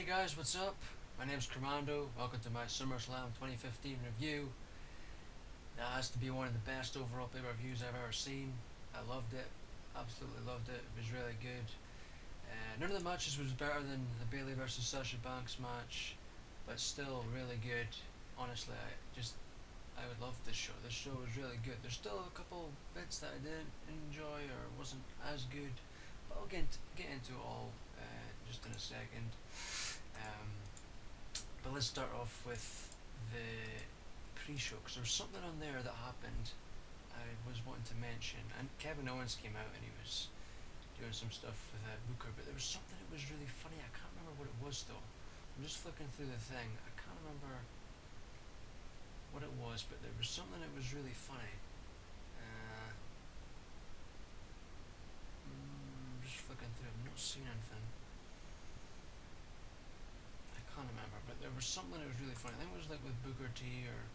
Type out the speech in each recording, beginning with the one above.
Hey guys, what's up? My name's Commando. Welcome to my SummerSlam 2015 review. That has to be one of the best overall pay-per-views I've ever seen. I loved it. Absolutely loved it. It was really good. None of the matches was better than the Bayley versus Sasha Banks match, but still really good. Honestly, I would love this show. This show was really good. There's still a couple bits that I didn't enjoy or wasn't as good, but I'll get into it all just in a second. Um, but let's start off with the pre-show because there was something on there that happened I was wanting to mention. And Kevin Owens came out and he was doing some stuff with Booker, but there was something that was really funny. I can't remember what it was though. I'm just flicking through the thing. I can't remember what it was, but there was something that was really funny. Just flicking through. I'm not seeing anything. I can't remember, but there was something that was really funny. I think it was like with Booker T or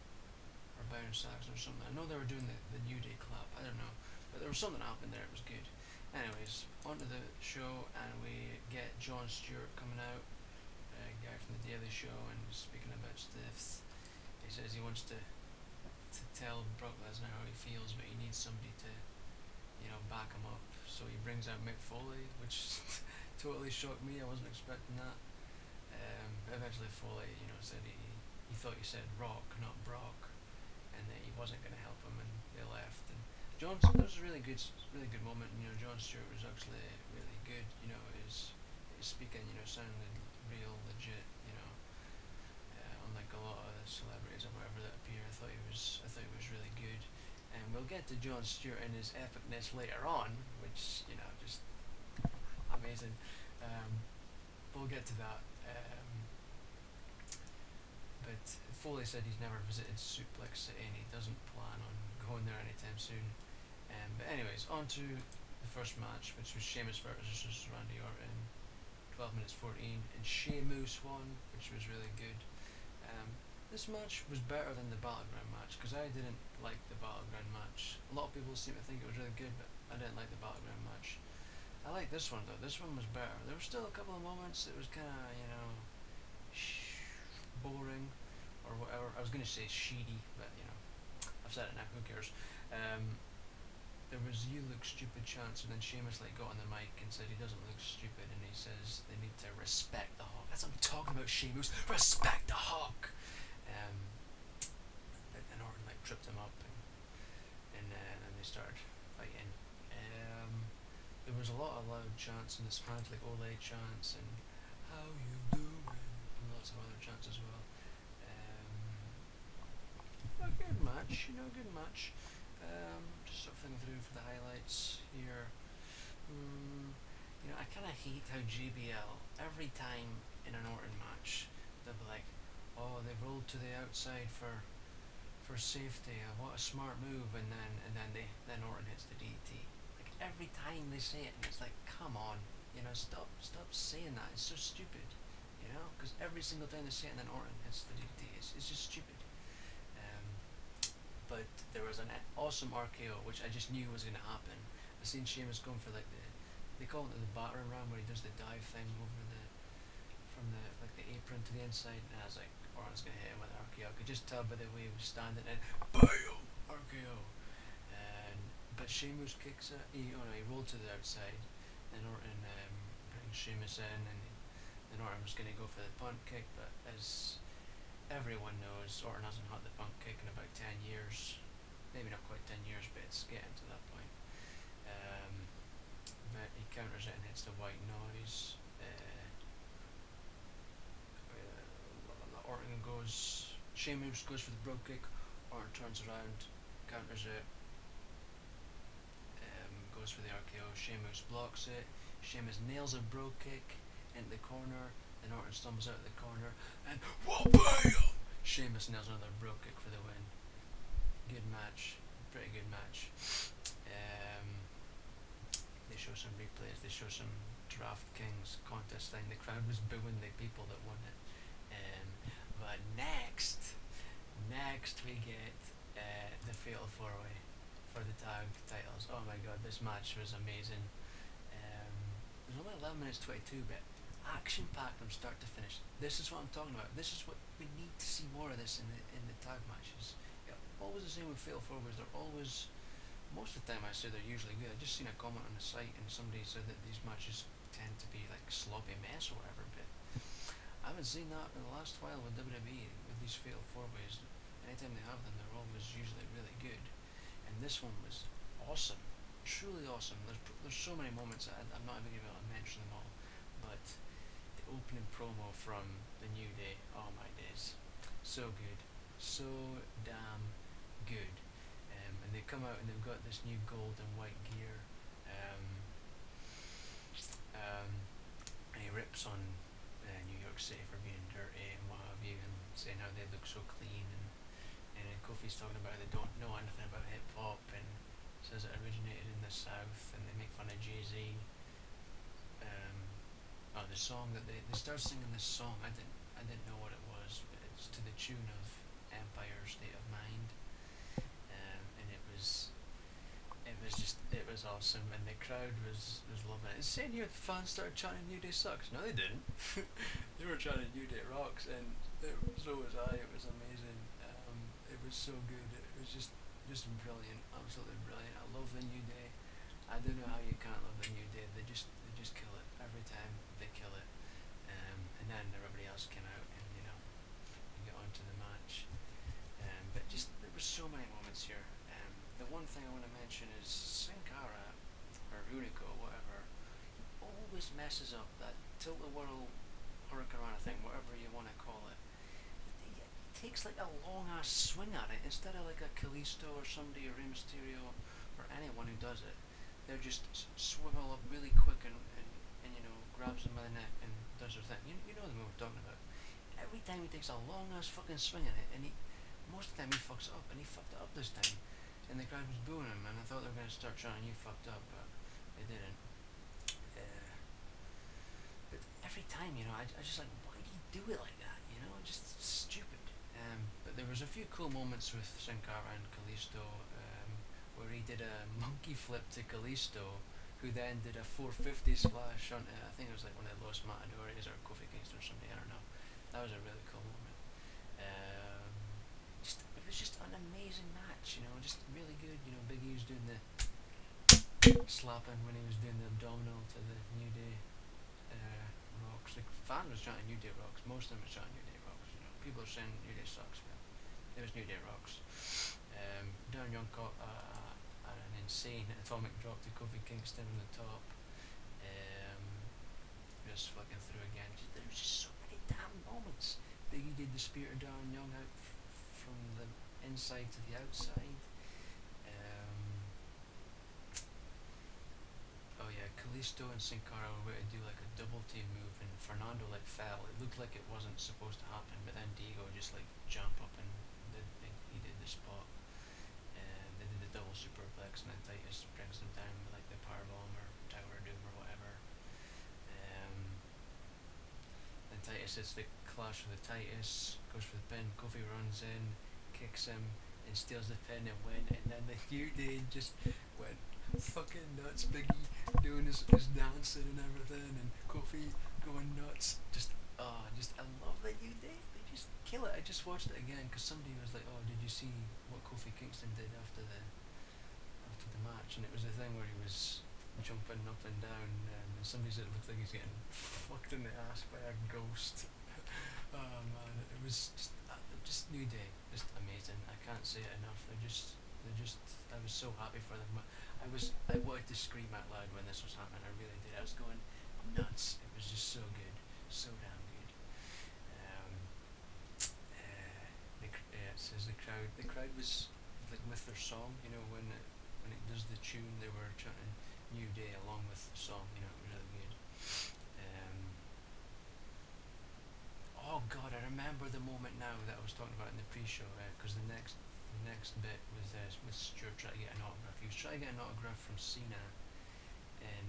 Byron Saxon or something. I know they were doing the New Day clap. I don't know, but there was something happened there. It was good. Anyways, onto the show, and we get Jon Stewart coming out, a guy from the Daily Show, and speaking about stiffs. He says he wants to tell Brock Lesnar how he feels, but he needs somebody to, back him up. So he brings out Mick Foley, which totally shocked me. I wasn't expecting that. But eventually Foley, said he thought he said Rock, not Brock, and that he wasn't going to help him, and they left. And that was a really good moment. Jon Stewart was actually really good. His speaking, sounded real legit. Unlike a lot of the celebrities or whatever that appear, I thought he was really good. And we'll get to Jon Stewart and his epicness later on, which just amazing. We'll get to that. But Foley said he's never visited Suplex City and he doesn't plan on going there anytime soon. But anyways, on to the first match, which was Sheamus versus Randy Orton, 12 minutes 14, and Sheamus won, which was really good. This match was better than the Battleground match, because I didn't like the Battleground match. A lot of people seem to think it was really good, but I didn't like the Battleground match. I like this one though. This one was better. There were still a couple of moments that was kind of, boring or whatever. I was going to say sheedy, but I've said it now. Who cares? There was "You look stupid" chants, and then Sheamus got on the mic and said he doesn't look stupid, and he says they need to respect the Hawk. That's what I'm talking about, Sheamus. Respect the Hawk. And Orton tripped him up, and then they started fighting. There was a lot of loud chants in this match, like Ole chants and "How you doing?" and lots of other chants as well. A good match, good match. Just sort of thinking through for the highlights here. I kind of hate how JBL every time in an Orton match they'll be like, "Oh, they rolled to the outside for safety. What a smart move!" And then Orton hits the DT. Like every time they say it, and it's like, come on, stop saying that. It's so stupid, because every single time they say it, and then Orton hits the DT. It's just stupid. But there was an awesome RKO, which I just knew was going to happen. I seen Sheamus going for they call it the battering ram, where he does the dive thing over from the apron to the inside, and I was like, Orton's going to hit him with an RKO. I could just tell by the way he was standing, and BAM! RKO. But Sheamus kicks it. He rolled to the outside, and Orton brings Sheamus in, and then Orton was going to go for the punt kick, but as everyone knows, Orton hasn't had the punt kick in about 10 years. Maybe not quite 10 years, but it's getting to that point. But he counters it and hits the white noise. Sheamus goes for the brogue kick. Orton turns around, counters it, goes for the RKO. Sheamus blocks it. Sheamus nails a brogue kick into the corner. Then Orton stumbles out of the corner, and whoa-bam! Sheamus nails another brogue kick for the win. Good match, pretty good match. They show some replays. They show some DraftKings contest thing. The crowd was booing the people that won it. But next we get the Fatal 4-Way for the tag titles. Oh my god, this match was amazing. It was only 11 minutes 22, but action-packed from start to finish. This is what I'm talking about. This is what we need to see more of this in the tag matches. Yeah, always the same with fatal four-ways. They're always, most of the time I say they're usually good. I just seen a comment on the site and somebody said that these matches tend to be like sloppy mess or whatever, but I haven't seen that in the last while with WWE with these fatal four-ways. Anytime they have them, they're always usually really good. And this one was awesome, truly awesome. There's so many moments that I'm not even going to be able to mention them all, but the opening promo from the New Day, oh my days, so good, so damn good. And they come out and they've got this new gold and white gear, um, um, and he rips on New York City for being dirty and what have you, and saying how they look so clean, and Kofi's talking about how they don't know anything about hip hop, and says it originated in the South, and they make fun of Jay-Z. The song that they start singing this song. I didn't know what it was, but it's to the tune of Empire State of Mind, and it was awesome, and the crowd was loving it. It's saying here the fans started chanting New Day sucks. No, they didn't. They were chanting New Day rocks, and so was I. It was amazing. It was so good. It was just brilliant, absolutely brilliant. I love the New Day. I don't know how you can't love the New Day. They just kill it every time. They kill it. And then everybody else came out, and we get on to the match. But just there were so many moments here. The one thing I want to mention is Sin Cara or Rurico, whatever, always messes up that tilt-a-whirl hurricanrana thing, whatever you want to call it. He takes like a long ass swing at it instead of like a Kalisto or somebody or Rey Mysterio or anyone who does it. They're just swivel up really quick and grabs them by the neck and does their thing. You know the move we're talking about. Every time he takes a long ass fucking swing at it, and most of the time he fucks it up, and he fucked it up this time. And the crowd was booing him, and I thought they were going to start shouting, "You fucked up," but they didn't. But every time, I just like, why do you do it like that? Just stupid. But there was a few cool moments with Sin Cara and Kalisto, where he did a monkey flip to Kalisto, who then did a 450 splash on, I think it was like one of the Los Matadores or Kofi Kingston or somebody, I don't know. That was a really cool moment. It was just an amazing match, just really good. Big E was doing the slapping when he was doing the abdominal to the New Day rocks. The fan was chanting New Day rocks. Most of them were chanting New Day rocks. People are saying New Day sucks, but it was New Day rocks. Darren Young caught an insane atomic drop to Kofi Kingston on the top. Just flicking through again. There was just so many damn moments. Big E did the spear to Darren Young out from the inside to the outside. Kalisto and Sin Cara were going to do like a double team move, and Fernando fell. It looked like it wasn't supposed to happen, but then Diego just jump up and he did the spot. They did the double superplex, and then Titus brings them down with the powerbomb or Tower of Doom or whatever. Then Titus hits the clash with the Titus, goes for the pin. Kofi runs in, kicks him, and steals the pin and win. And then the New Day just went fucking nuts. Biggie doing his dancing and everything, and Kofi going nuts. I love the New Day. They just kill it. I just watched it again because somebody was like, "Oh, did you see what Kofi Kingston did after the match?" And it was the thing where he was jumping up and down, and somebody said it looked like he's getting fucked in the ass by a ghost. Oh man, it was just New Day, just amazing. I can't say it enough. They're just. I was so happy for them. I wanted to scream out loud when this was happening. I really did. I was going nuts. It was just so good, so damn good. It says the crowd was with their song. When it does the tune, they were chanting New Day along with the song. It was really good. Oh God, I remember the moment now that I was talking about in the pre-show, because the next bit was with Stuart trying to get an autograph. He was trying to get an autograph from Cena, and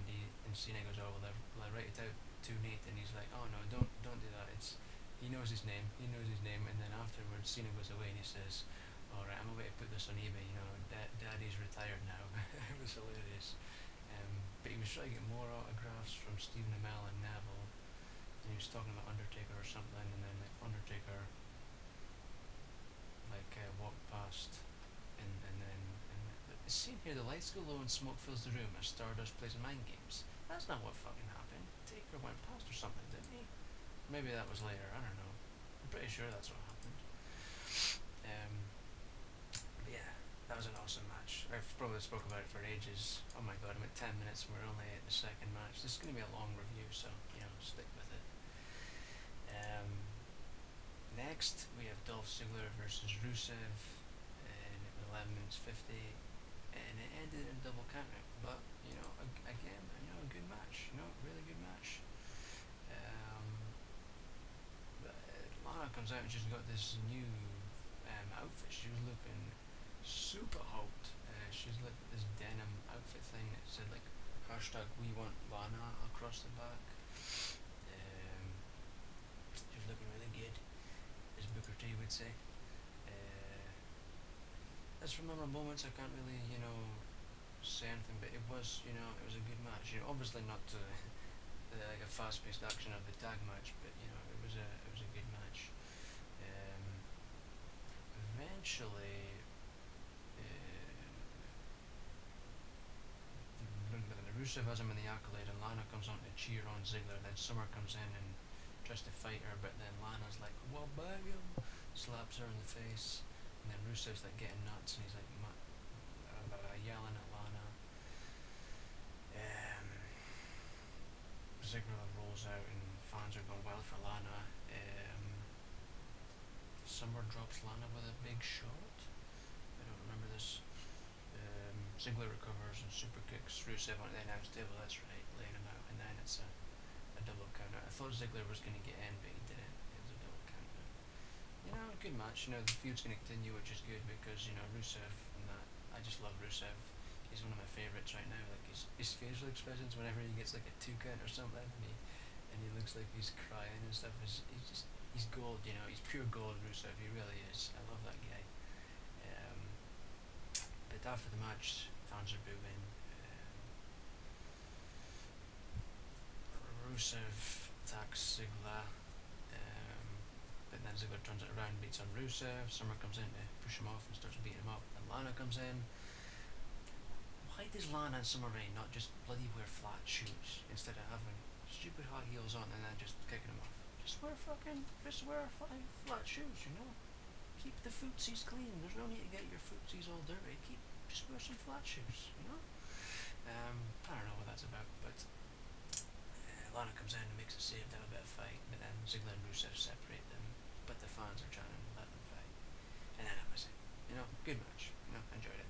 Cena goes, "Oh, will I write it out to Nate?" And he's like, "Oh no, don't do that. He knows his name. And then afterwards, Cena goes away and he says, "All right, I'm about to put this on eBay. Daddy's retired now." It was hilarious. But he was trying to get more autographs from Stephen Amell and Neville. he was talking about Undertaker or something, and then like Undertaker walked past, and then the scene here, the lights go low and smoke fills the room as Stardust plays mind games. That's not what fucking happened. Taker went past or something, didn't he? Maybe that was later. I don't know. I'm pretty sure that's what happened. Um, but yeah, that was an awesome match. I've probably spoke about it for ages. Oh my god, I'm at 10 minutes and we're only at the second match. This is going to be a long review, so stick with it. Next, we have Dolph Ziggler versus Rusev, and it was 11 minutes 50, and it ended in a double countout. But again, a good match. Really good match. Um, Lana comes out and she's got this new outfit. She was looking super hot. She's like this denim outfit thing that said like hashtag we want Lana across the back. She was looking really good, as Booker T would say. As for memorable moments, I can't really, say anything, but it was, it was a good match. Obviously not like a fast-paced action of the tag match, but it was a good match. Eventually, Rusev has him in the accolade, and Lana comes on to cheer on Ziggler. Then Summer comes in and tries to fight her, but then Lana's like, "Well, bang him," slaps her in the face, and then Rusev's like getting nuts, and he's like yelling at Lana. Ziggler rolls out, and fans are going wild for Lana. Summer drops Lana with a big shot. I don't remember this. Ziggler recovers and super kicks Rusev on the announce table. That's right, laying him out, and then it's a double counter. I thought Ziggler was going to get in, but he didn't. It was a double counter. Good match. The feud's going to continue, which is good because Rusev and that. I just love Rusev. He's one of my favourites right now. Like his facial expressions whenever he gets like a 2 count or something, and he looks like he's crying and stuff. He's gold. He's pure gold. Rusev. He really is. I love that guy. But after the match, fans are booing. Rusev attacks Ziggler, but then Ziggler turns it around, beats on Rusev. Summer comes in to push him off and starts beating him up. And Lana comes in. Why does Lana and Summer Rae not just bloody wear flat shoes instead of having stupid high heels on and then just kicking them off? Just wear flat shoes, Keep the footsies clean. There's no need to get your footsies all dirty. Just wear some flat shoes. I don't know what that's about, but Lana comes in and makes a save to have a bit of fight, but then Ziggler and Rusev separate them, but the fans are trying to let them fight, and then that was it. Good match. Enjoyed it.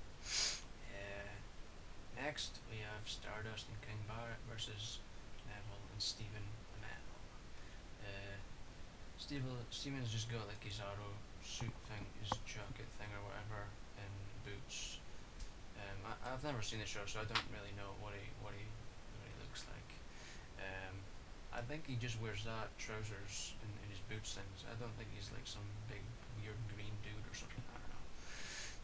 Next, we have Stardust and King Barrett versus Neville and Stephen Amell. Steven's just got like his arrow suit thing, his jacket thing or whatever, and boots. I've never seen the show, so I don't really know what he looks like. I think he just wears that, trousers, and his boots things. I don't think he's like some big weird green dude or something. I don't know.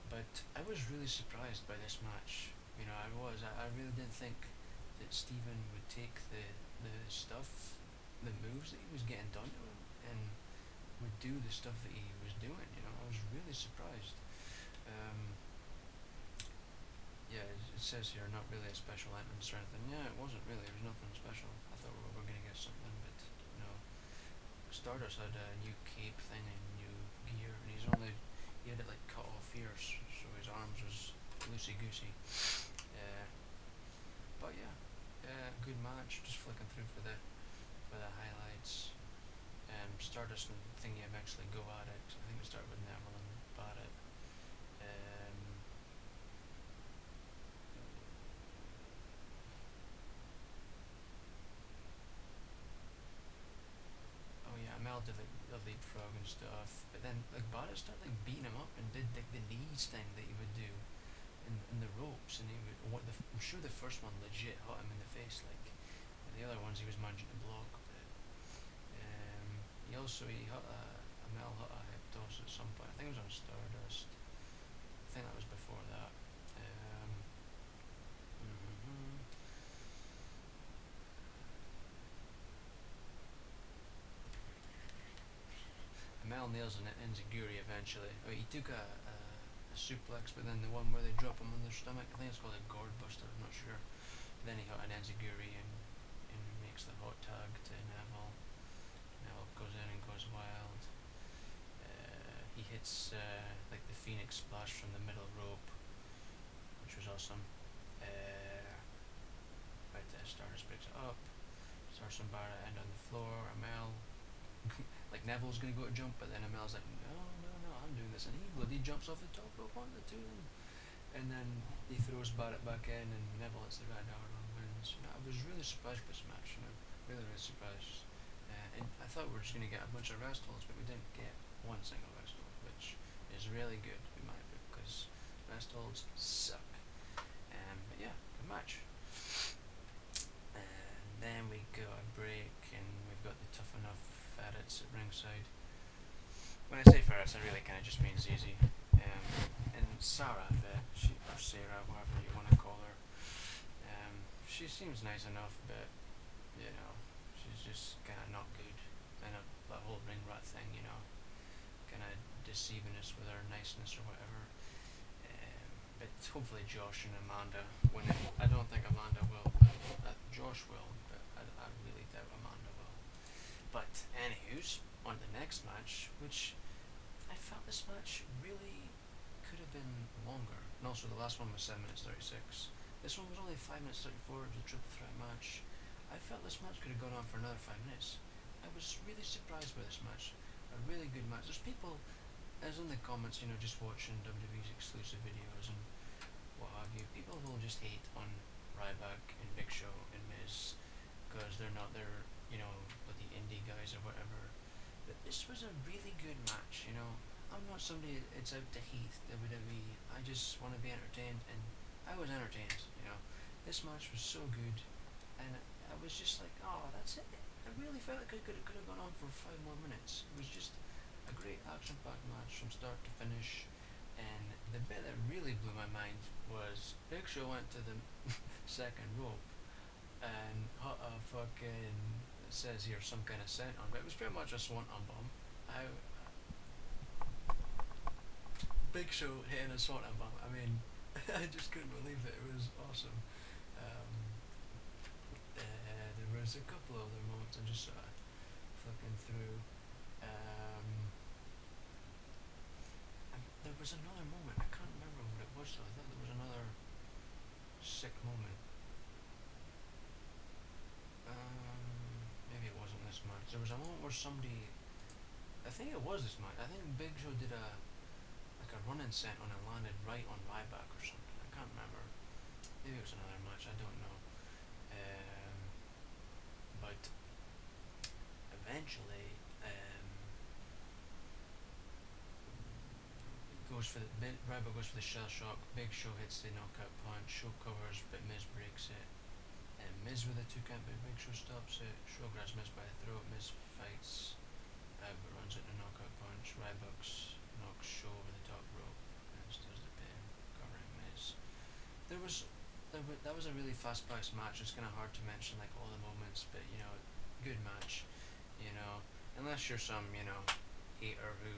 But I was really surprised by this match. I was. I really didn't think that Steven would take the stuff, the moves that he was getting done to him, and would do the stuff that he was doing. I was really surprised. Yeah, it says here not really a special entrance or anything. Yeah, it wasn't really. There was nothing special. I thought we were going to get something, but no. Stardust had a new cape thing and new gear, and he had it like cut off here, so his arms was loosey goosey. But yeah, good match. Just flicking through for the highlights. Stardust and Thingy eventually go at it. I think it started with Neville and Barrett. Oh yeah, Mel did like the leapfrog and stuff, but then like Barrett started like beating him up and did like the knees thing that he would do in the ropes, and I'm sure the first one legit hit him in the face, like the other ones he was managing to block. But he hit Mel hit a hip toss at some point. I think it was on Stardust. I think that was before that. Mel nails an enziguri eventually. Oh, he took a suplex, but then the one where they drop him on their stomach, I think it's called a gourd buster, I'm not sure. But then he got an enziguri and makes the hot tag to Neville. Neville goes in and goes wild. He hits like the Phoenix splash from the middle rope, which was awesome. Stardust picks it up. Stardust and Barrett end on the floor. Amel, like Neville's gonna go to jump, but then Amel's like, no, no, no, I'm doing this, and he bloody jumps off the top rope onto the two of them, and then he throws Barrett back in, and Neville hits the red arrow and wins. I was really surprised by this match. Really, really surprised. And I thought we were just gonna get a bunch of rest holds, but we didn't get one single rest hold, which is really good in my book because rest holds suck. But yeah, good match. Then we go a break, and we've got the Tough Enough ferrets at ringside. When I say ferrets, I really kind of just mean Zizi. And Sarah, or Sarah, whatever you want to call her. She seems nice enough, but she's just kind of not good. And the whole ring rat thing, kind of deceiving us with her niceness or whatever. But hopefully Josh and Amanda win it. I don't think Amanda will, but Josh will. But I really doubt Amanda will. But anywho's on the next match, which I felt this match really could have been longer. And also the last one was 7 minutes 36. This one was only 5 minutes 34. It was a triple threat match. I felt this match could have gone on for another 5 minutes. I was really surprised by this match. A really good match. There's people, as in the comments, just watching WWE's exclusive videos and what have you. People will just hate on Ryback and Big Show and Miz because they're not their, with the indie guys or whatever. But this was a really good match. I'm not somebody that's out to hate WWE. I just want to be entertained, and I was entertained. This match was so good, and I was just like, oh, that's it. I really felt like it could have gone on for 5 more minutes. It was just a great action-packed match from start to finish. And the bit that really blew my mind was Big Show went to the second rope and hot a fucking, it says here some kind of scent on, but it was pretty much a swanton bomb. Big Show hitting a swanton bomb. I mean, I just couldn't believe it. It was awesome. There was a couple of other moments I'm just flicking through. There was another moment. I can't remember what it was though. I thought there was another sick moment. Maybe it wasn't this match. There was a moment where somebody, I think it was this match. I think Big Show did a running set on and landed right on Ryback or something. I can't remember. Maybe it was another match. I don't know. But eventually, Ryback goes for the shell shock. Big Show hits the knockout punch. Show covers, but Miz breaks it. And Miz with a 2 count, but Big Show stops it. Show grabs Miz by the throat. Miz fights out, but runs into a knockout punch. Ryback knocks Show over the top rope and does the pin, covering Miz. That was a really fast-paced match. It's kind of hard to mention like all the moments, but good match. Unless you're some hater who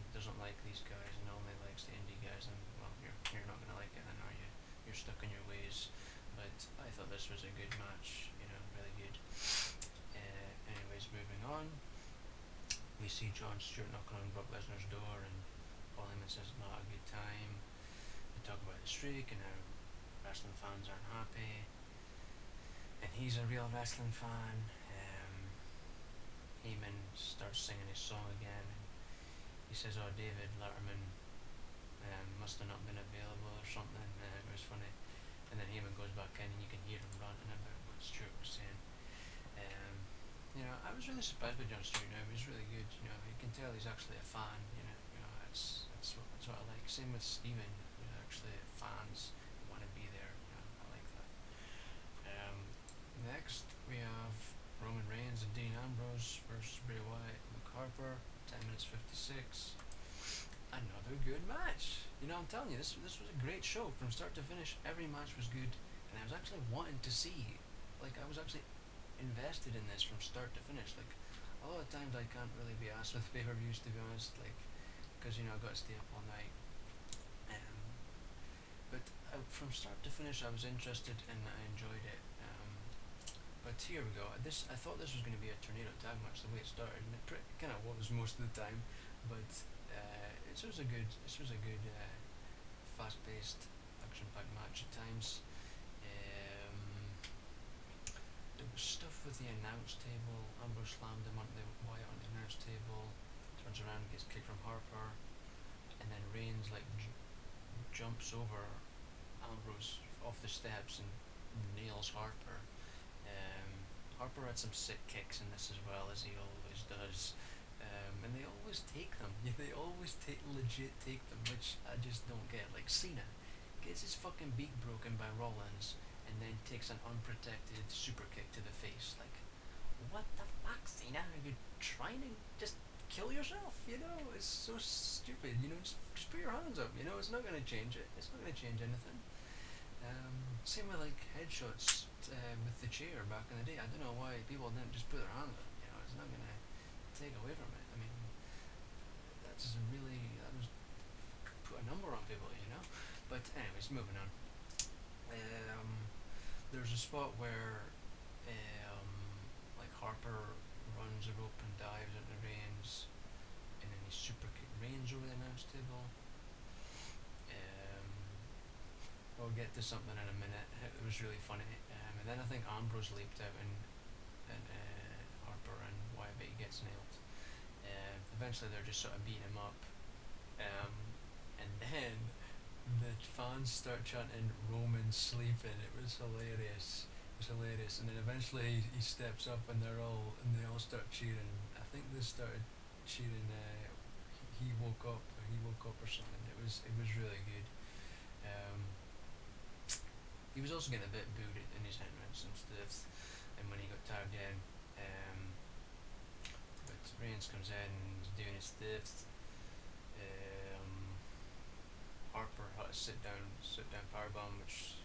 doesn't like these guys and only likes the indie guys, then well, you're not gonna like it, then are you? You're stuck in your ways. But I thought this was a good match. Really good. Anyways, moving on. We see Jon Stewart knocking on Brock Lesnar's door, and Paul Heyman says not a good time. They talk about the streak and how wrestling fans aren't happy, and he's a real wrestling fan. Heyman starts singing his song again, and he says, "Oh, David Letterman must have not been available or something." It was funny, and then Heyman goes back in, and you can hear him ranting about what Stewart was saying. I was really surprised by Jon Stewart. He was really good. You can tell he's actually a fan. That's what I like. Same with Steven, who's actually fans who want to be there. I like that. Next we have Roman Reigns and Dean Ambrose versus Bray Wyatt and Luke Harper. 10 minutes 56. Another good match. I'm telling you, this was a great show from start to finish. Every match was good, and I was actually wanting to see. I was actually invested in this from start to finish. a lot of times I can't really be asked with pay-per-views, to be honest, like, because I've got to stay up all night. Um, but from start to finish, I was interested and I enjoyed it. But here we go. I thought this was going to be a tornado tag match the way it started, and it kind of was most of the time. But this was a good fast-paced, action-packed match at times. There was stuff with the announce table. Ambrose slammed him onto the Wyatt on the announce table. Turns around, gets kicked from Harper, and then Reigns jumps over Ambrose off the steps and nails Harper. Harper had some sick kicks in this as well, as he always does. And they always take them. They always legit take them, which I just don't get. Like Cena gets his fucking beak broken by Rollins and then takes an unprotected super kick to the face. Like, what the fuck, Cena? Are you trying to just kill yourself? It's so stupid. Just put your hands up. It's not going to change it. It's not going to change anything. Same with like headshots with the chair back in the day. I don't know why people didn't just put their hands up. It's not gonna take away from it. I mean, that was put a number on people. But anyways, moving on. There's a spot where like Harper runs a rope and dives into Reigns, and then he super kick Reigns over the announce table. I'll get to something in a minute. It was really funny. And then I think Ambrose leaped out and Harper and Wyatt gets nailed. Eventually they're just sort of beating him up. And then the fans start chanting Roman sleeping. It was hilarious. And then eventually he steps up and they all start cheering. I think they started cheering he woke up or something. It was really good. He was also getting a bit booed in his entrance and stuff, and when he got tagged in. But Reigns comes in and he's doing his stuff. Harper had a sit down powerbomb, which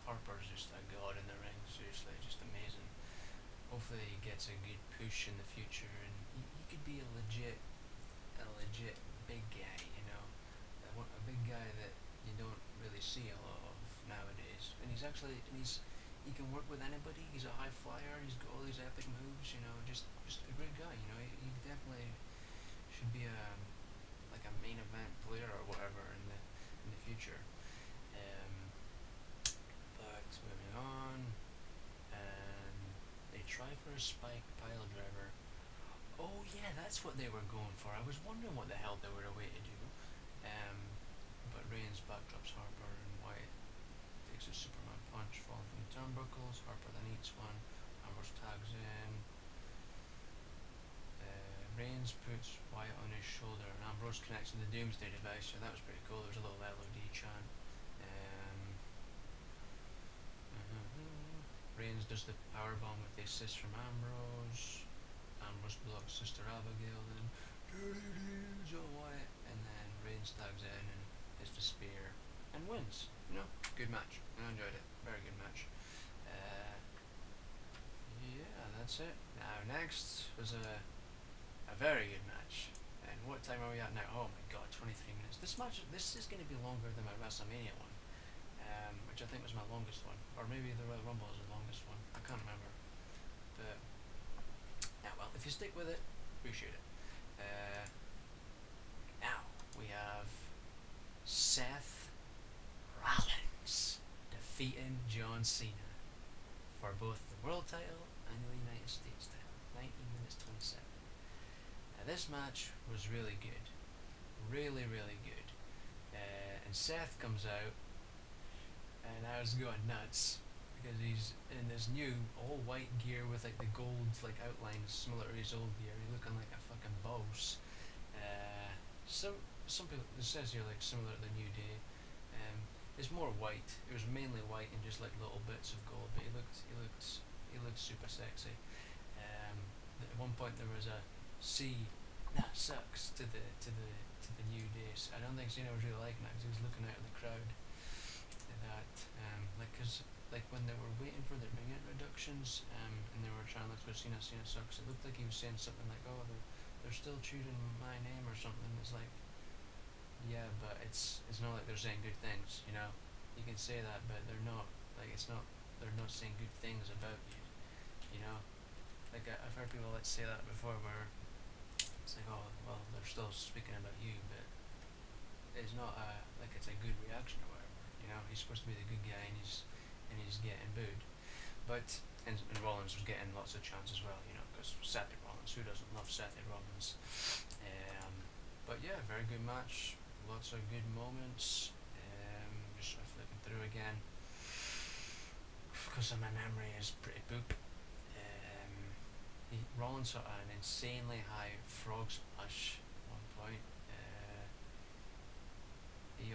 Harper's just a god in the ring. Seriously, just amazing. Hopefully he gets a good push in the future, and he could be a legit big guy. A big guy that you don't really see a lot of nowadays. And he can work with anybody. He's a high flyer. He's got all these epic moves. Just a great guy. He definitely should be like a main event player or whatever in the future. But moving on, they try for a spike pile driver. Oh yeah, that's what they were going for. I was wondering what the hell they were away to do. But Reigns backdrops Harper and Wyatt takes a Superman punch falling from the turnbuckles. Harper then eats one. Ambrose tags in. Reigns puts Wyatt on his shoulder and Ambrose connects to the Doomsday device, so that was pretty cool. There was a little LOD chant. Reigns does the powerbomb with the assist from Ambrose. Ambrose blocks Sister Abigail, then Joe Wyatt, and then Reigns tags in and hits the spear and wins. Good match. I enjoyed it. Very good match. Yeah, that's it. Now next was a very good match. And what time are we at now? Oh my god, 23 minutes. This is going to be longer than my WrestleMania one, which I think was my longest one, or maybe the Royal Rumble was the longest one. I can't remember. But yeah, well, if you stick with it, appreciate it. Now we have Seth Rollins defeating John Cena for both the world title and the United States title. 19 minutes 27. Now this match was really good. Really, really good. And Seth comes out and I was going nuts because he's in this new all white gear with like the gold like outlines similar to his old gear. He's looking like a fucking boss. Some people, it says here like similar to the New Day. It's more white. It was mainly white and just like little bits of gold, but he looked super sexy. At one point there was a C that sucks to the New Day. So I don't think Cena was really liking that because he was looking out at the crowd. And that because like when they were waiting for their ring introductions, and they were trying to go Cena, Cena sucks. It looked like he was saying something like, "Oh, they're still cheating my name" or something. It's like, yeah, but it's not like they're saying good things. You know, you can say that, but they're not. Like it's not. They're not saying good things about you. You know, like I've heard people like say that before, where it's like, oh, well, they're still speaking about you, but it's not like it's a good reaction or whatever. You know, he's supposed to be the good guy, and he's getting booed. But and Rollins was getting lots of chants as well. You know, because Seth Rollins, who doesn't love Seth Rollins? But yeah, very good match. Lots of good moments. Just flipping through again because my memory is pretty poop. Rollins had an insanely high frog splash at one point. He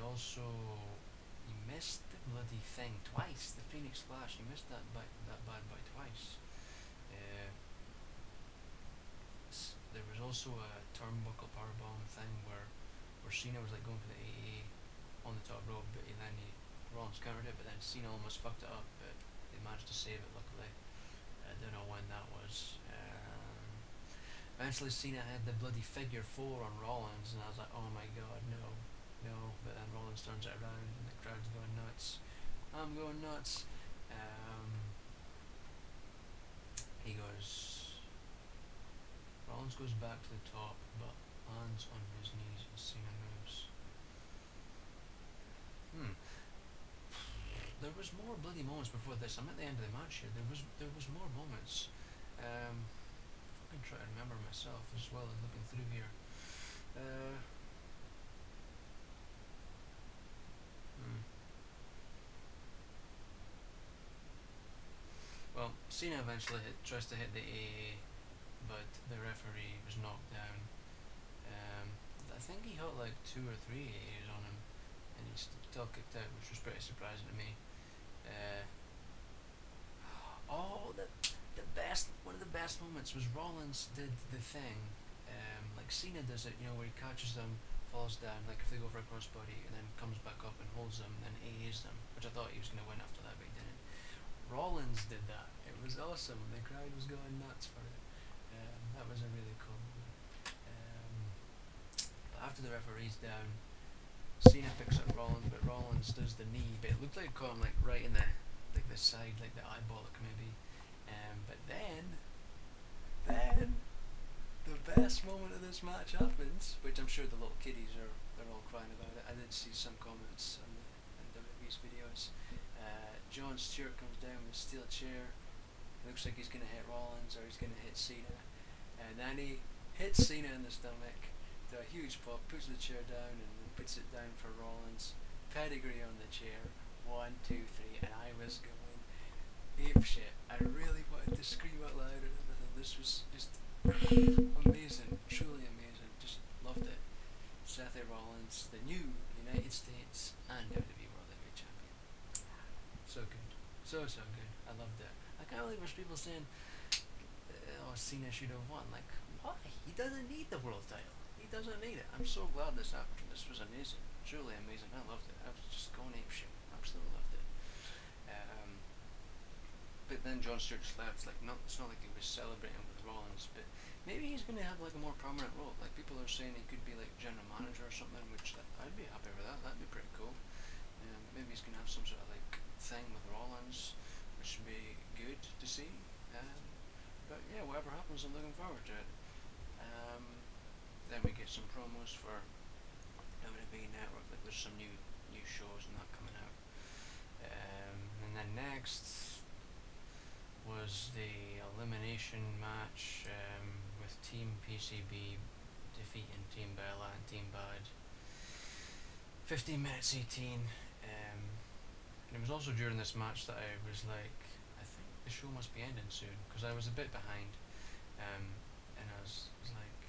missed the bloody thing twice. The Phoenix Splash. He missed that bad boy twice. Uh, there was also a turnbuckle powerbomb thing where Cena was like going for the AA on the top rope, but Rollins countered it, but then Cena almost fucked it up, but they managed to save it luckily. I don't know when that was. Eventually Cena had the bloody figure 4 on Rollins, and I was like, oh my god, no, no. But then Rollins turns it around, and the crowd's going nuts. I'm going nuts. He goes. Rollins goes back to the top, but lands on his knees as Cena moves. There was more bloody moments before this. I'm at the end of the match here. There was more moments. Fucking try to remember myself as well as looking through here. Well, Cena eventually tries to hit the AA, but the referee was knocked down. I think he hit like 2 or 3 AAs on him, and he still kicked out, which was pretty surprising to me. One of the best moments was Rollins did the thing, like Cena does it, where he catches them, falls down, like if they go for a crossbody, and then comes back up and holds them, and then AAs them, which I thought he was going to win after that, but he didn't. Rollins did that. It was awesome. The crowd was going nuts for it. That was a really cool moment. But after the referee's down, Cena picks up Rollins, but Rollins does the knee, but it looked like it caught him like right in the side, like the eyeball maybe. But then the best moment of this match happens, which I'm sure the little kiddies they're all crying about it. I did see some comments on the WWE's videos. John Stewart comes down with a steel chair. It looks like he's going to hit Rollins or he's going to hit Cena, and then he hits Cena in the stomach. Do a huge pop, puts the chair down, and then puts it down for Rollins. Pedigree on the chair. 1, 2, 3, and I was going ape shit. I really wanted to scream out loud and everything. This was just amazing, truly amazing. Just loved it. Seth Rollins, the new United States and WWE World Heavyweight Champion. So good, so good. I loved it. I can't believe there's people saying, "Oh, Cena should have won." Like, why? He doesn't need the world title. He doesn't need it. I'm so glad this happened. This was amazing, truly amazing. I loved it. I was just going ape shit. Absolutely loved it. But then John Stewart left. It's not like he was celebrating with Rollins, but maybe he's going to have like a more prominent role. Like people are saying he could be like general manager or something, which I'd be happy with that. That'd be pretty cool. Maybe he's going to have some sort of like thing with Rollins, which would be good to see. But yeah, whatever happens, I'm looking forward to it. Then we get some promos for WWE Network. Like there's some new shows and that coming out. And then next was the elimination match with Team PCB defeating Team Bella and Team Bad. 15 minutes 18. And it was also during this match that I was like, I think the show must be ending soon, because I was a bit behind. And I was like,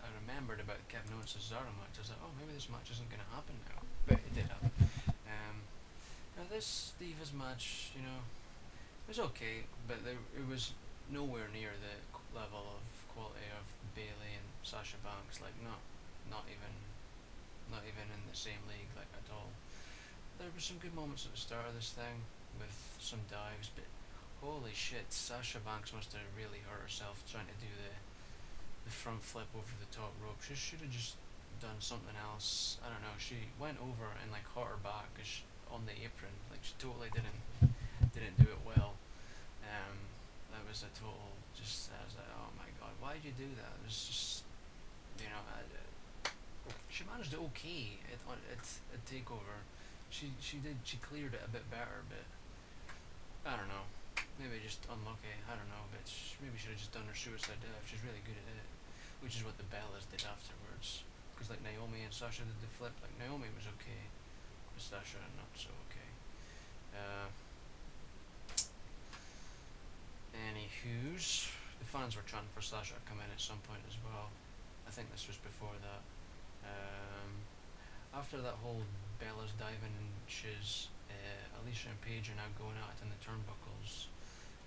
I remembered about the Kevin Owens Cesaro match. I was like, oh, maybe this match isn't going to happen now. But it did happen. Now this Divas match, it was okay, but it was nowhere near the level of quality of Bayley and Sasha Banks. Like not even in the same league, like at all. There were some good moments at the start of this thing. with some dives, but holy shit, Sasha Banks must have really hurt herself trying to do the front flip over the top rope. She should have just done something else. I don't know. She went over and like hurt her back on the apron. Like she totally didn't do it well. That was a total just. I was like, oh my god, why did you do that? It was just, you know, she managed it okay at takeover. She cleared it a bit better, but I don't know. Maybe just unlucky. I don't know, but maybe should have just done her suicide dive. She's really good at it, which is what the Bellas did afterwards. Because like Naomi and Sasha did the flip. Like Naomi was okay, but Sasha not so okay. Anywho's, the fans were chanting for Sasha to come in at some point as well. I think this was before that. After that whole Bella's diving and shiz, Alicia and Paige are now going at it in the turnbuckles.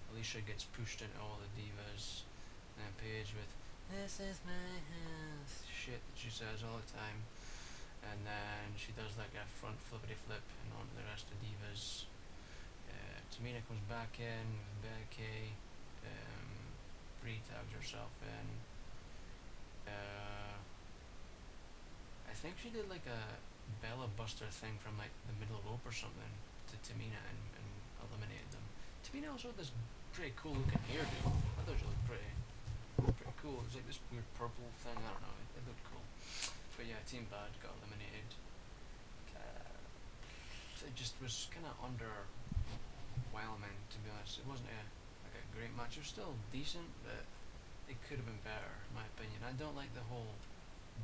Alicia gets pushed into all the divas, and then Paige with "This is my house" shit that she says all the time, and then she does like a front flippity flip and on to the rest of the divas. Tamina comes back in with Becky. Brie tags herself in. I think she did like a Bella Buster thing from like the middle rope or something to Tamina and eliminated them. Tamina also had this pretty cool looking hairdo. I thought she looked pretty cool. It was like this weird purple thing. I don't know. It looked cool. But yeah, Team Bad got eliminated. It just was kind of underwhelming, to be honest. It wasn't a great match. It was still decent, but it could have been better, in my opinion. I don't like the whole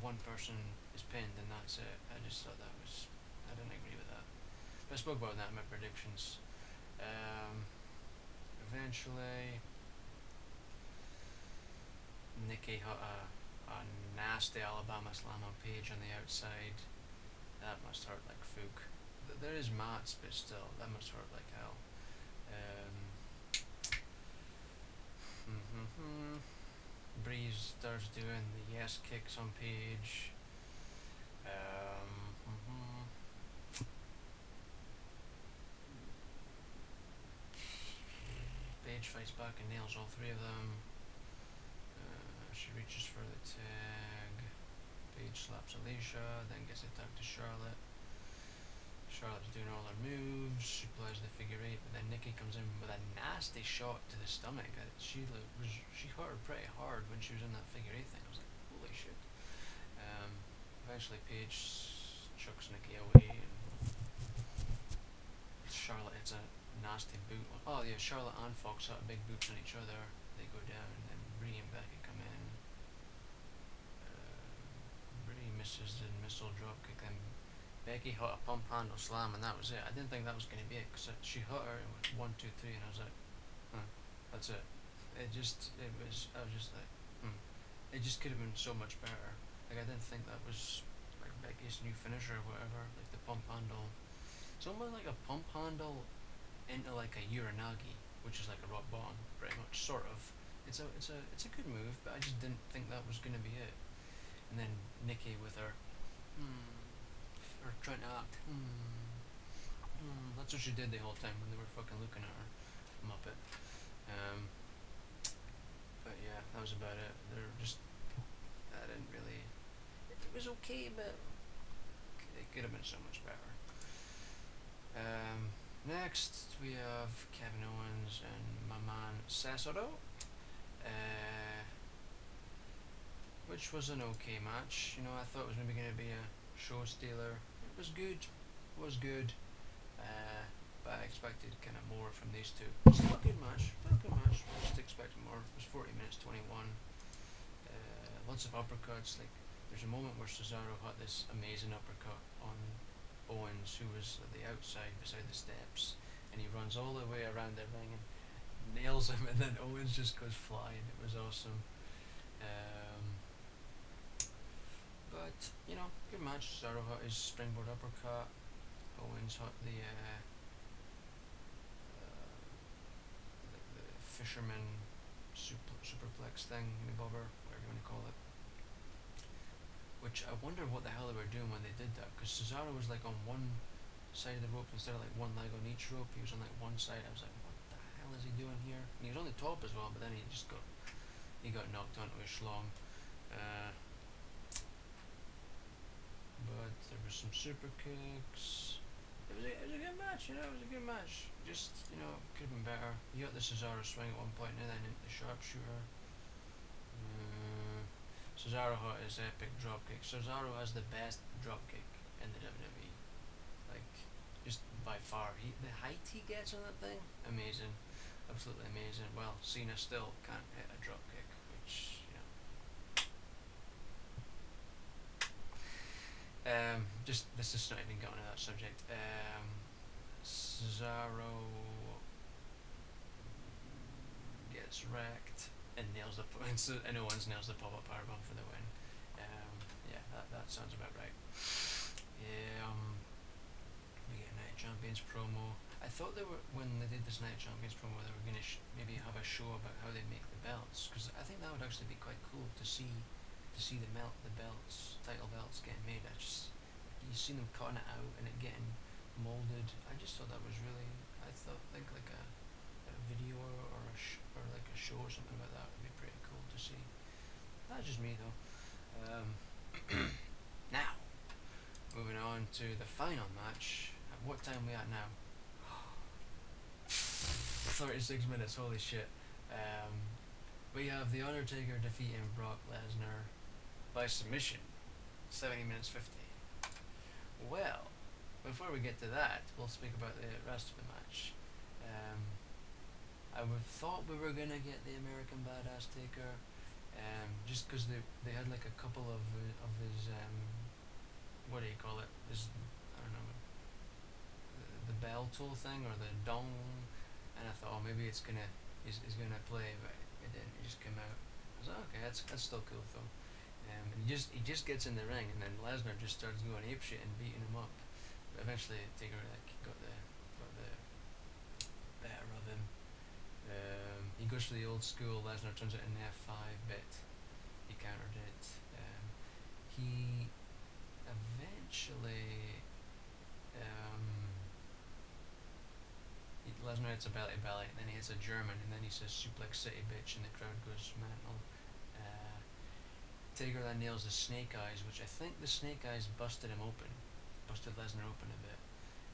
one person is pinned and that's it. I just thought I didn't agree with that. But I spoke about that in my predictions. Eventually, Nikki hit a nasty Alabama slam on Paige on the outside. That must hurt like fook. There is mats, but still, that must hurt like hell. Breeze starts doing the yes kicks on Paige. Paige fights back and nails all three of them. She reaches for the tag. Paige slaps Alicia, then gets a tag to Charlotte. Charlotte's doing all her moves. She plays the figure eight, but then Nikki comes in with a nasty shot to the stomach. She hurt her pretty hard when she was in that figure eight thing. I was like, holy shit. Eventually, Paige chucks Nikki away, and Charlotte hits a nasty boot. Oh yeah, Charlotte and Fox had big boots on each other. They go down, and then Brie and Becky come in. Brie misses the missile drop kick, and Becky hit a pump handle slam, and that was it. I didn't think that was going to be it, because she hit her with 1, 2, 3, and I was like, that's it. I was just like, It just could have been so much better. Like, I didn't think that was like Becky's new finisher or whatever, like the pump handle. It's almost like a pump handle into like a Uranagi, which is like a rock bottom, pretty much, sort of. It's a good move, but I just didn't think that was gonna be it. And then Nikki with her, or trying to act, that's what she did the whole time when they were fucking looking at her, Muppet. But yeah, that was about it. I didn't really. It was okay, but it could have been so much better. Next, we have Kevin Owens and my man Cesaro, which was an okay match. I thought it was maybe going to be a show stealer. It was good, but I expected kind of more from these two. Still a good match, just expecting more. It was 40 minutes 21. Lots of uppercuts. Like, there's a moment where Cesaro had this amazing uppercut on Owens, who was at the outside beside the steps, and he runs all the way around the ring and nails him, and then Owens just goes flying. It was awesome. But good match. Cesaro hit his springboard uppercut. Owens hit the fisherman superplex thing, bobber, whatever you want to call it. Which I wonder what the hell they were doing when they did that, because Cesaro was like on one side of the rope instead of like one leg on each rope. He was on like one side. I was like, what the hell is he doing here? And he was on the top as well, but then he got knocked onto his schlong. But there was some super kicks. It was a good match, you know. It was a good match. Just, you know, could have been better. He got the Cesaro swing at one point, and then into the sharpshooter. Cesaro got his epic dropkick. Cesaro has the best dropkick in the WWE. Like, just by far. The height he gets on that thing, amazing. Absolutely amazing. Well, Cena still can't hit a dropkick, which, you know. Just, this is not even getting to that subject. Cesaro gets wrecked and nails the and Owens nails the pop-up powerbomb for the win. Yeah, that sounds about right. Yeah, we get a Night Champions promo. I thought they were, when they did this Night Champions promo, they were going to maybe have a show about how they make the belts, because I think that would actually be quite cool to see the belts, title belts getting made. You see them cutting it out and it getting molded. I just thought that was really. Think like a video or like a show or something about that would be pretty cool to see. That's just me though. Now, moving on to the final match. At what time we at now? 36 minutes. Holy shit. We have the Undertaker defeating Brock Lesnar by submission. 70 minutes 50. Well, before we get to that, we'll speak about the rest of the match. I would thought we were gonna get the American Badass Taker, just because they had like a couple of his what do you call it? His, I don't know, the bell tool thing or the dong, and I thought, oh, maybe he's gonna play, but it didn't. He just came out. I was like, okay, that's still cool though. And he just gets in the ring, and then Lesnar just starts going apeshit and beating him up. But eventually, Taker got the better of him. He goes for the old school. Lesnar turns it into F5, but he countered it. He eventually Lesnar hits a belly to belly, and then he hits a German, and then he says Suplex City bitch, and the crowd goes mental. Taker then nails the snake eyes, which I think the snake eyes busted Lesnar open a bit,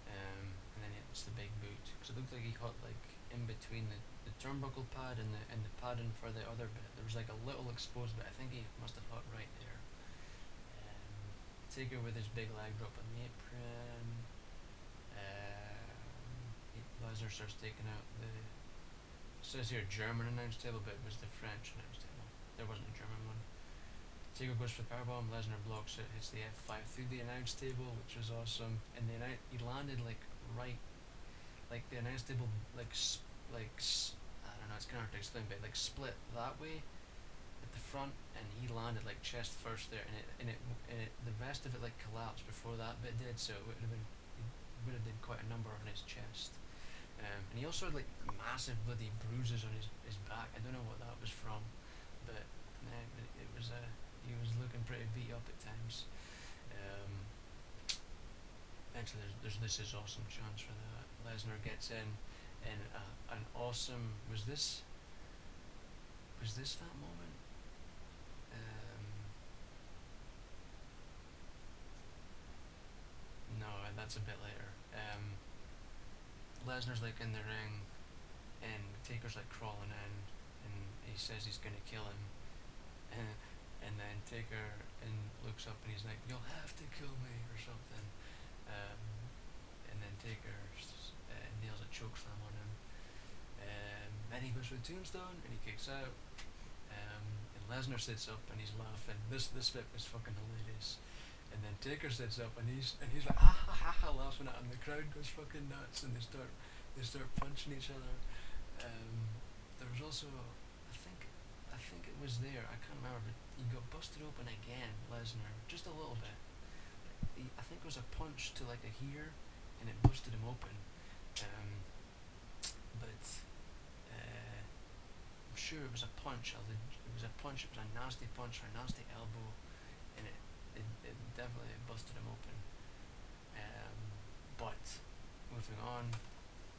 and then it's the big boot, because it looked like he caught like in between the turnbuckle pad and the padding for the other bit. There was like a little exposed bit. I think he must have caught right there. Taker with his big leg drop on the apron. Lesnar starts taking out the. It says here German announce table, but it was the French announce table. There wasn't a German one. Taker goes for the powerbomb. Lesnar blocks it, hits the F5 through the announce table, which was awesome. And he landed like right, like the announce table I don't know, it's kind of hard to explain, but like split that way at the front, and he landed like chest first there, and the rest of it like collapsed before that bit did, so it would have did quite a number on his chest. And he also had like massive bloody bruises on his back. I don't know what that was from, but it was he was looking pretty beat up at times. Eventually, this is awesome chance for that. Lesnar gets in, and an awesome was this that moment? No, that's a bit later. Lesnar's like in the ring, and Taker's like crawling in, and he says he's gonna kill him, and then Taker looks up and he's like, "You'll have to kill me" or something, and then Taker nails a chokeslam on him, then he goes for the tombstone and he kicks out, and Lesnar sits up and he's laughing. This bit was fucking hilarious. And then Taker sits up and he's like ha ha ha ha laughing at him. The crowd goes fucking nuts and they start punching each other. There was also I think it was there. I can't remember, but he got busted open again. Lesnar, just a little bit. I think it was a punch to like a here, and it busted him open. But I'm sure it was a punch. It was a punch. It was a nasty punch or a nasty elbow, and it definitely busted him open. But moving on,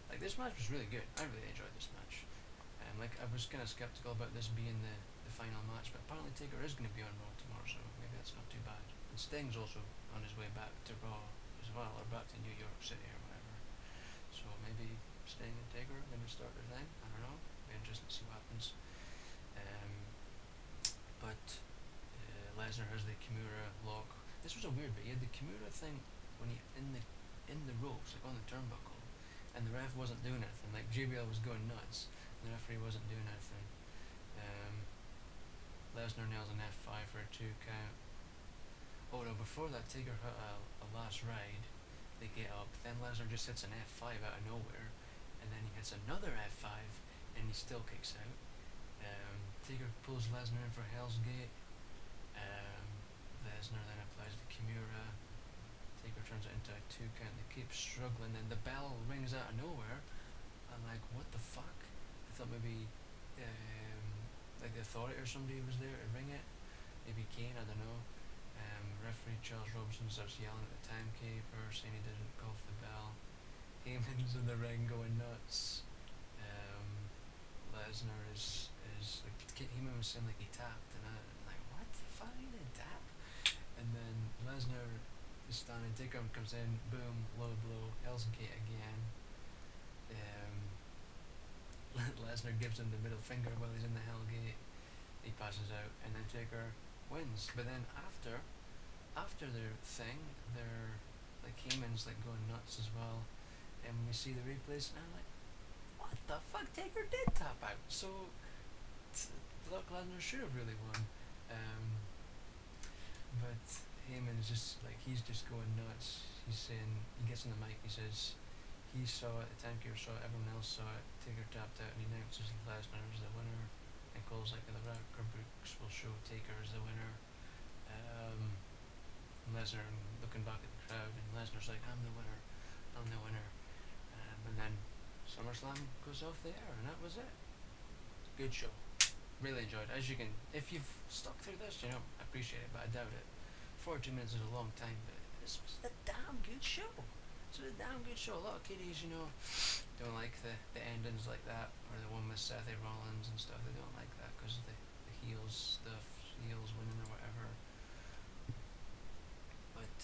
like this match was really good. I really enjoyed this match. Like I was kind of skeptical about this being the final match, but apparently Taker is going to be on Raw tomorrow, so maybe that's not too bad. And Sting's also on his way back to Raw as well, or back to New York City or whatever. So maybe Sting and Taker are going to start their thing. I don't know. Be interesting to see what happens. But Lesnar has the Kimura lock. This was a weird bit. He had the Kimura thing when he in the ropes, like on the turnbuckle, and the ref wasn't doing anything. Like JBL was going nuts, and the referee wasn't doing anything. Lesnar nails an F5 for a 2 count. Oh no! Before that, Taker hit a last ride. They get up. Then Lesnar just hits an F5 out of nowhere, and then he hits another F5, and he still kicks out. Taker pulls Lesnar in for Hell's Gate. Lesnar then applies the Kimura. Taker turns it into a 2 count. They keep struggling, and the bell rings out of nowhere. I'm like, what the fuck? I thought maybe like the Authority or somebody was there to ring it. Maybe Kane, I don't know. Referee Charles Robinson starts yelling at the timekeeper, saying he didn't call for the bell. Heyman's in the ring going nuts. Lesnar is like Heyman was saying like he tapped, and I'm like, what the fuck? He didn't tap. And then Lesnar is standing. Taker comes in, boom, low blow, Hell's Gate again. Lesnar gives him the middle finger while he's in the Hell Gate. He passes out, and then Taker wins. But then after their thing, they're like Heyman's like going nuts as well. And we see the replays, and I'm like, what the fuck? Taker did tap out. So Brock Lesnar should have really won. But Heyman is just like, he's just going nuts. He's saying, he gets on the mic, he says he saw it, the timekeeper saw it, everyone else saw it. Taker tapped out, and he announces Lesnar as the winner, and calls like the record books will show Taker as the winner. Lesnar looking back at the crowd, and Lesnar's like, I'm the winner. And then SummerSlam goes off the air, and that was it. Good show. Really enjoyed it. As you can, if you've stuck through this, I appreciate it, but I doubt it. 42 minutes is a long time, but this was a damn good show. It's a damn good show. A lot of kiddies, don't like the endings like that, or the one with Seth Rollins and stuff. They don't like that because of the heels stuff, heels winning or whatever. But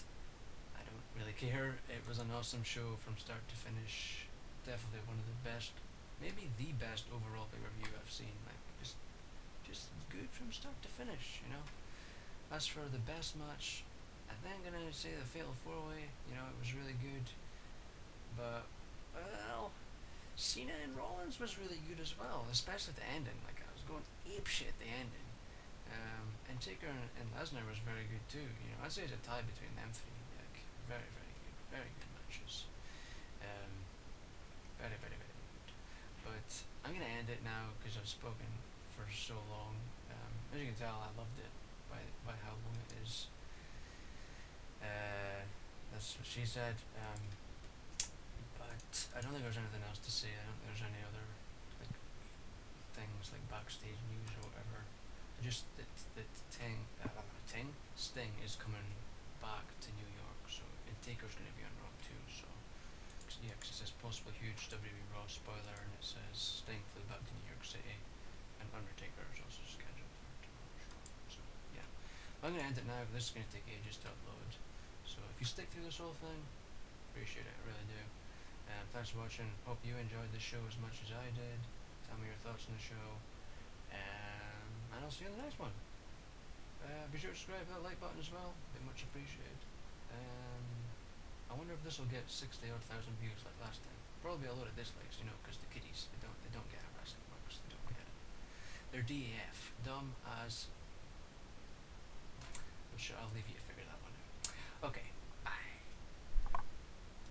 I don't really care. It was an awesome show from start to finish. Definitely one of the best, maybe the best overall pay-per-view I've seen. Like just good from start to finish. As for the best match, I think I'm gonna say the Fatal 4-Way. It was really good, but Cena and Rollins was really good as well, especially the ending. Like I was going apeshit at the ending. And Taker and Lesnar was very good too. I'd say it's a tie between them three. Like very good matches. Very very very good. But I'm gonna end it now because I've spoken for so long. As you can tell, I loved it by how long it is. That's what she said. But I don't think there's anything else to say. I don't think there's any other like things like backstage news or whatever. Just that Sting is coming back to New York, so and Taker's going to be on Raw too. So yeah, because it says possible huge WWE Raw spoiler, and it says Sting flew back to New York City, and Undertaker is also scheduled for tomorrow's show. So yeah, I'm going to end it now. This is going to take ages to upload. So if you stick through this whole thing, appreciate it. I really do. Thanks for watching. Hope you enjoyed the show as much as I did. Tell me your thoughts on the show. And I'll see you in the next one. Be sure to subscribe, hit that like button as well. Be much appreciated. I wonder if this will get 60 odd thousand views like last time. Probably a lot of dislikes, because the kiddies they don't get wrestling marks. They don't get it. They're DAF, dumb as. I'm sure I'll leave you